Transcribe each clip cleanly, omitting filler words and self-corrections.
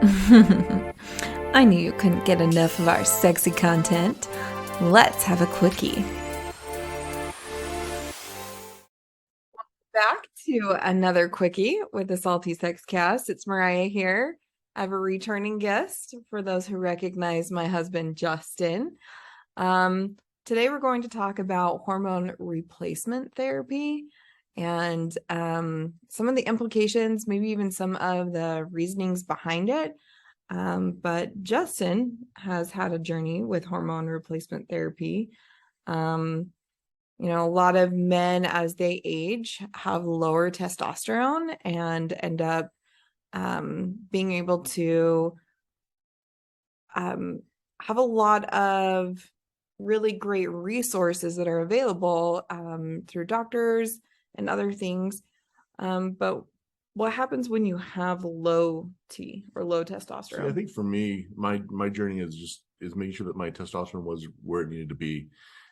I knew you couldn't get enough of our sexy content. Let's have a quickie. Back to another quickie with the Salty Sex Cast. It's Mariah here. I have a returning guest for those who recognize my husband, Justin. Today we're going to talk about hormone replacement therapy and some of the implications, maybe even some of the reasonings behind it. But Justin has had a journey with hormone replacement therapy. A lot of men as they age have lower testosterone and end up being able to have a lot of really great resources that are available through doctors and other things. But what happens when you have low T or low testosterone? See, I think for me, my journey is making sure that my testosterone was where it needed to be.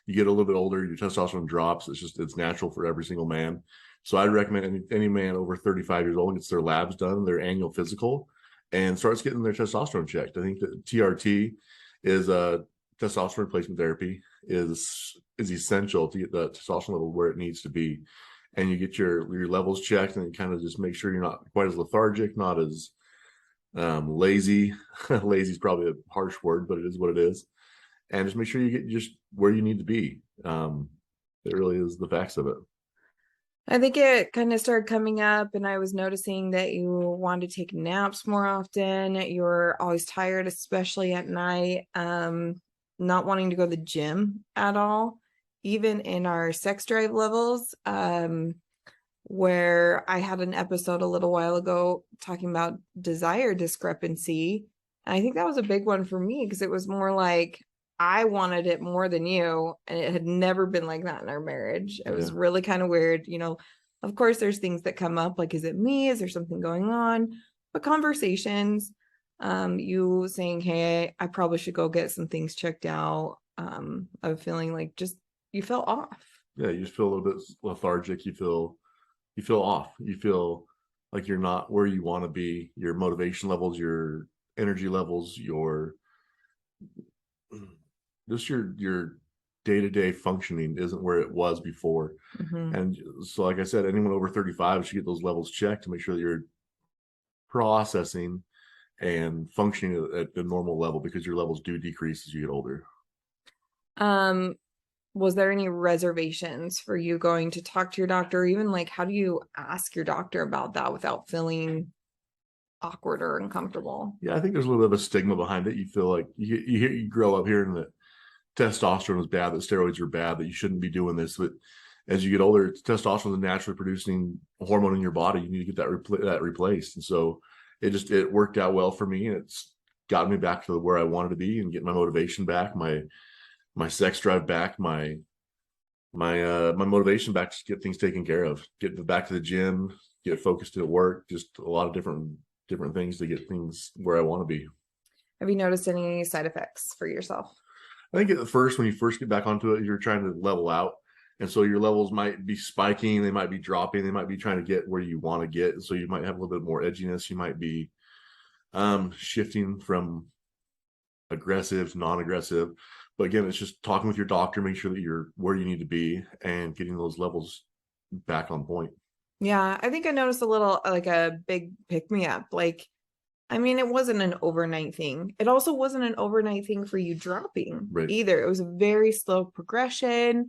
You get a little bit older, your testosterone drops. It's natural for every single man. So I'd recommend any man over 35 years old gets their labs done, their annual physical, and starts getting their testosterone checked. I think that TRT is testosterone replacement therapy is essential to get the testosterone level where it needs to be. And you get your levels checked and kind of just make sure you're not quite as lethargic, not as lazy. Lazy is probably a harsh word, but it is what it is. And just make sure you get just where you need to be. It really is the facts of it. I think it kind of started coming up, and I was noticing that you wanted to take naps more often. You're always tired, especially at night, not wanting to go to the gym at all, even in our sex drive levels, where I had an episode a little while ago talking about desire discrepancy. And I think that was a big one for me because it was more like I wanted it more than you, and it had never been like that in our marriage. It was really kind of weird. Of course there's things that come up, like, is it me? Is there something going on? But conversations, you saying, hey, I probably should go get some things checked out, of feeling like just you feel off. Yeah, you just feel a little bit lethargic. You feel off. You feel like you're not where you want to be. Your motivation levels, your energy levels, your day-to-day functioning isn't where it was before. And so, like I said, anyone over 35 should get those levels checked to make sure that you're processing and functioning at the normal level, because your levels do decrease as you get older. Was there any reservations for you going to talk to your doctor? Or even like, how do you ask your doctor about that without feeling awkward or uncomfortable? Yeah, I think there's a little bit of a stigma behind it. You feel like you grow up hearing that testosterone is bad, that steroids are bad, that you shouldn't be doing this. But as you get older, testosterone is a naturally producing hormone in your body. You need to get that replaced. And so it worked out well for me, and it's gotten me back to where I wanted to be and get my motivation back, my sex drive back, my motivation back to get things taken care of, get back to the gym, get focused at work, just a lot of different things to get things where I want to be. Have you noticed any side effects for yourself? I think at first, when you first get back onto it, you're trying to level out. And so your levels might be spiking, they might be dropping, they might be trying to get where you want to get. So you might have a little bit more edginess. You might be shifting from aggressive to non-aggressive. But again, it's just talking with your doctor, make sure that you're where you need to be and getting those levels back on point. Yeah, I think I noticed a little, like a big pick-me-up. Like, I mean, it wasn't an overnight thing. It also wasn't an overnight thing for you dropping either. It was a very slow progression.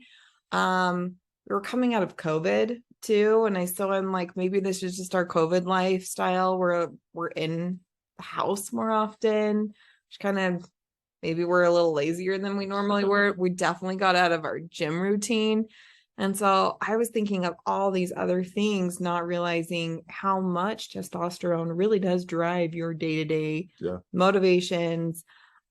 We were coming out of COVID too, and I'm like, maybe this is just our COVID lifestyle. We're in the house more often, which kind of, maybe we're a little lazier than we normally were. We definitely got out of our gym routine. And so I was thinking of all these other things, not realizing how much testosterone really does drive your day-to-day motivations.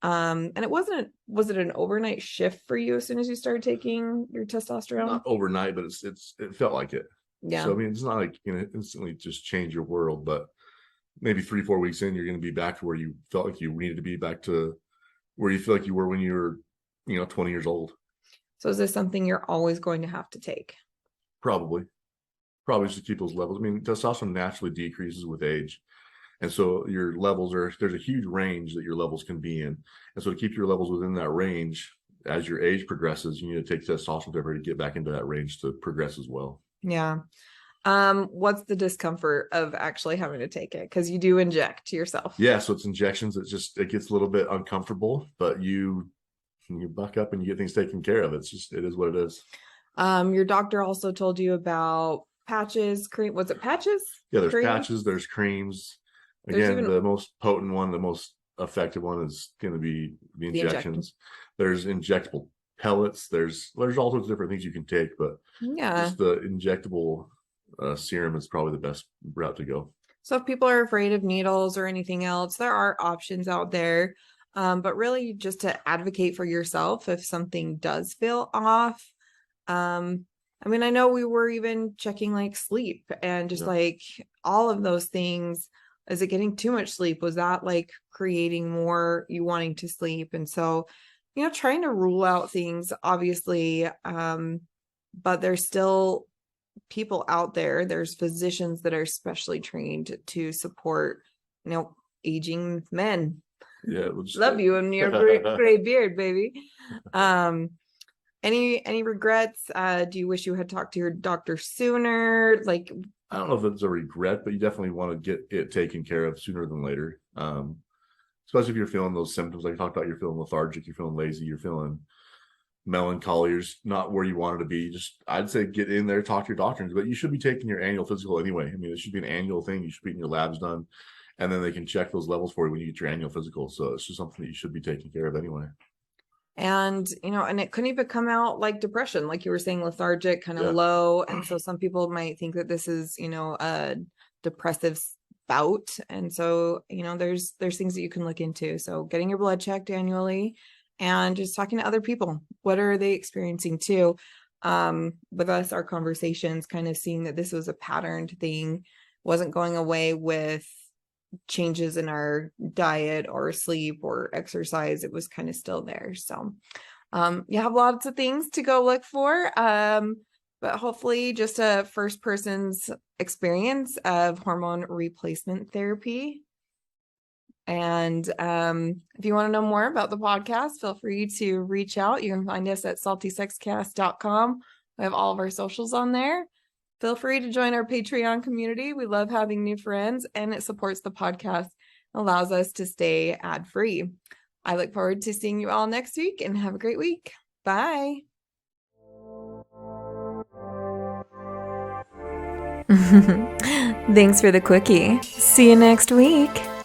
And was it an overnight shift for you as soon as you started taking your testosterone? Not overnight, but it felt like it. Yeah. So I mean, it's not like instantly just change your world, but maybe 3-4 weeks in, you're going to be back to where you felt like you needed to be, back to where you feel like you were when you were 20 years old. So is this something you're always going to have to take? Probably just to keep those levels. I mean, testosterone naturally decreases with age. And so your levels there's a huge range that your levels can be in. And so to keep your levels within that range, as your age progresses, you need to take testosterone therapy to get back into that range to progress as well. Yeah. What's the discomfort of actually having to take it? Because you do inject yourself. Yeah, so it's injections. It gets a little bit uncomfortable, but you buck up and you get things taken care of. It is what it is. Your doctor also told you about patches, cream. Was it patches? Yeah, there's patches, there's creams. Again, the most potent one, the most effective one is going to be the injections. There's injectable pellets. There's all sorts of different things you can take, but just the injectable serum is probably the best route to go. So if people are afraid of needles or anything else, there are options out there. But really just to advocate for yourself if something does feel off. I mean, I know we were even checking like sleep and just like all of those things. Is it getting too much sleep? Was that like creating more you wanting to sleep? And so, trying to rule out things, obviously. But there's still people out there. There's physicians that are specially trained to support, aging men. Yeah. Love you and your gray beard, baby. Any regrets? Do you wish you had talked to your doctor sooner? Like, I don't know if it's a regret, but you definitely want to get it taken care of sooner than later. Especially if you're feeling those symptoms like I talked about, you're feeling lethargic, you're feeling lazy, you're feeling melancholy, you're not where you wanted to be. I'd say get in there, talk to your doctors, but you should be taking your annual physical anyway. I mean, it should be an annual thing. You should be getting your labs done, and then they can check those levels for you when you get your annual physical. So it's just something that you should be taking care of anyway. And, and it couldn't even come out like depression, like you were saying, lethargic, kind of low. And so some people might think that this is, a depressive bout. And so, there's things that you can look into. So getting your blood checked annually and just talking to other people. What are they experiencing too? With us, our conversations, kind of seeing that this was a patterned thing, wasn't going away with changes in our diet or sleep or exercise. It was kind of still there. So you have lots of things to go look for, but hopefully just a first person's experience of hormone replacement therapy. And if you want to know more about the podcast, feel free to reach out. You can find us at saltysexcast.com. We have all of our socials on there. Feel free to join our Patreon community. We love having new friends, and it supports the podcast, allows us to stay ad-free. I look forward to seeing you all next week, and have a great week. Bye. Thanks for the quickie. See you next week.